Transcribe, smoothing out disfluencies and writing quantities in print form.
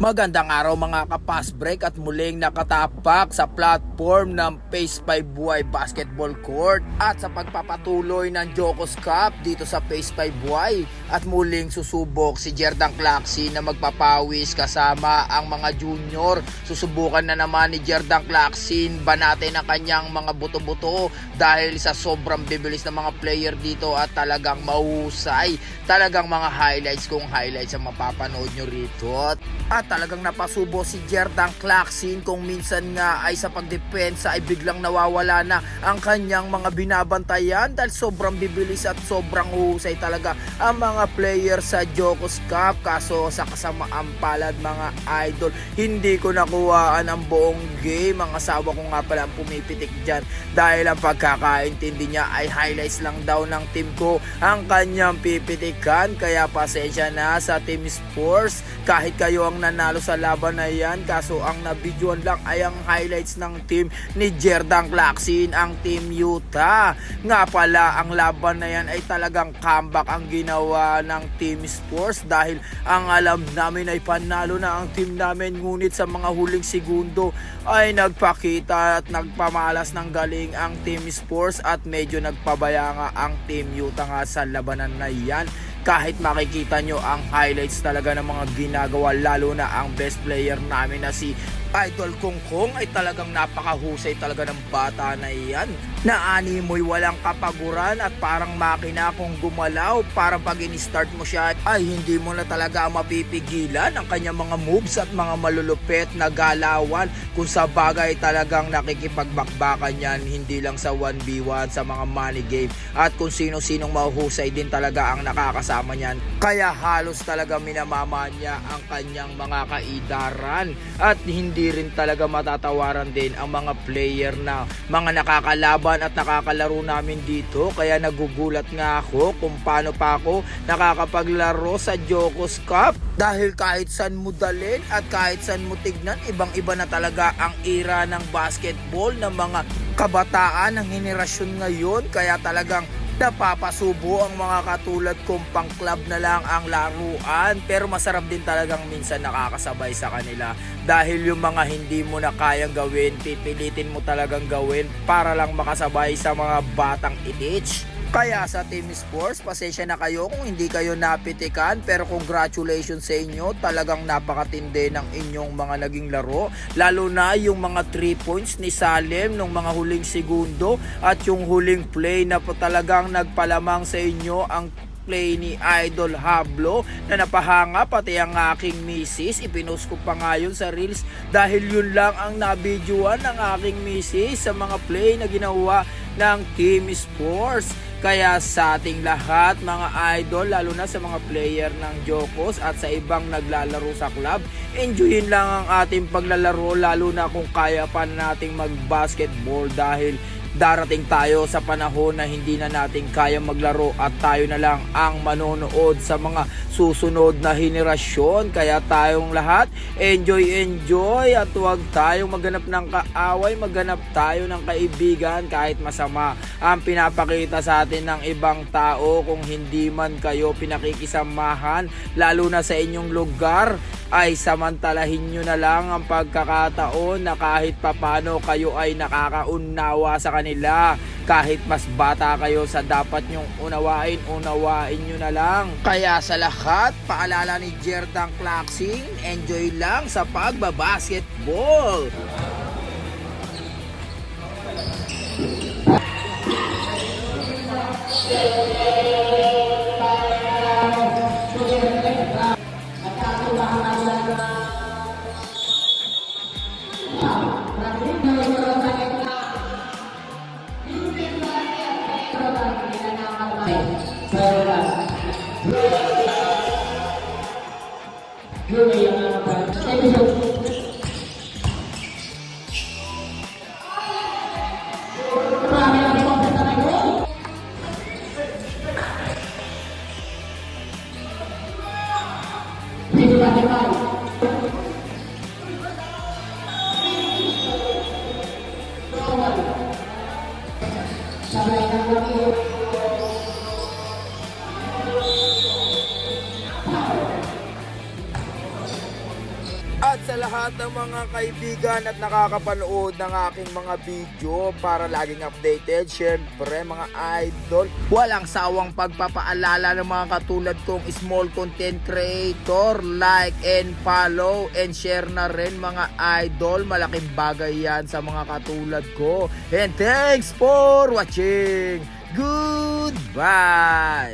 Magandang araw mga kapas break at muling nakatapak sa platform ng Phase 5Y Basketball Court at sa pagpapatuloy ng Jocos Cup dito sa Phase 5Y at muling susubok si Jerdan Claxin na magpapawis kasama ang mga junior. Susubukan na naman ni Jerdan Claxin banate ng kanyang mga buto-buto dahil sa sobrang bibilis ng mga player dito at talagang mahusay. Talagang mga highlights kung highlights ang mapapanood nyo rito. At talagang napasubo si Jerdan Claxin kung minsan nga ay sa pagdepensa ay biglang nawawala na ang kanyang mga binabantayan dahil sobrang bibilis at sobrang husay talaga ang mga player sa Jocos Cup. Kaso sa kasamaang palad mga idol, hindi ko nakuhaan ang buong game. Ang asawa ko nga pala ang pumipitik dyan dahil ang pagkakaintindi niya ay highlights lang daw ng team ko ang kanyang pipitikan. Kaya pasensya na sa Team Sports kahit kayo ang nanalo sa laban na yan, kaso ang nabidyoan lang ay ang highlights ng team ni Jerdan Claxin, ang Team Utah. Nga pala ang laban na yan ay talagang comeback ang ginawa ng Team Sports dahil ang alam namin ay panalo na ang team namin, ngunit sa mga huling segundo ay nagpakita at nagpamalas ng galing ang Team Sports at medyo nagpabaya nga ang Team Utah nga sa labanan na yan. Kahit makikita nyo ang highlights talaga ng mga ginagawa, lalo na ang best player namin na si Idol Kongkong ay talagang napakahusay talaga ng bata na yan. Naanimoy walang kapaguran at parang makina kung gumalaw. Parang pag in-start mo siya ay hindi mo na talaga mapipigilan ang kanyang mga moves at mga malulupet na galawan. Kung sa bagay talagang nakikipagbakbakan yan, hindi lang sa 1v1 sa mga money game. At kung sino-sinong mahuhusay din talaga ang nakakasama niyan. Kaya halos talaga minamama niya ang kanyang mga kaidaran. At hindi rin talaga matatawaran din ang mga player na mga nakakalaban at nakakalaro namin dito. Kaya nagugulat nga ako kung paano pa ako nakakapaglaro sa Jocos Cup dahil kahit saan mo dalhin at kahit saan mo tignan, ibang-iba na talaga ang era ng basketball ng mga kabataan ng henerasyon ngayon. Kaya talagang napapasubo ang mga katulad kong pang club na lang ang laruan, pero masarap din talagang minsan nakakasabay sa kanila dahil yung mga hindi mo na kayang gawin, pipilitin mo talagang gawin para lang makasabay sa mga batang itich. Kaya sa Team Sports, pasensya na kayo kung hindi kayo napitikan, pero congratulations sa inyo. Talagang napakatindi ng inyong mga naging laro. Lalo na yung mga 3 points ni Salem nung mga huling segundo at yung huling play na po talagang nagpalamang sa inyo, ang play ni Idol Hablo na napahanga pati ang aking misis. Ipinost ko pa nga yun sa reels dahil yun lang ang nabidyoan ng aking misis sa mga play na ginawa ng Team Sports. Kaya sa ating lahat mga idol, lalo na sa mga player ng Jocos at sa ibang naglalaro sa club, enjoyin lang ang ating paglalaro, lalo na kung kaya pa nating mag-basketball dahil darating tayo sa panahon na hindi na natin kaya maglaro at tayo na lang ang manonood sa mga susunod na henerasyon. Kaya tayong lahat, enjoy at huwag tayong maghanap ng kaaway, maghanap tayo ng kaibigan kahit masama ang pinapakita sa atin ng ibang tao. Kung hindi man kayo pinakikisamahan, lalo na sa inyong lugar, ay samantalahin nyo na lang ang pagkakataon na kahit papano kayo ay nakakaunawa sa kanila. Kahit mas bata kayo sa dapat nyong unawain nyo na lang. Kaya sa lahat, paalala ni Jerdan Claxin, enjoy lang sa pagbabasketball. At sa lahat ng mga kaibigan at nakakapanood ng aking mga video para laging updated, syempre mga idol, walang sawang pagpapaalala ng mga katulad kong small content creator, like and follow and share na rin mga idol. Malaking bagay yan sa mga katulad ko. And thanks for watching. Goodbye!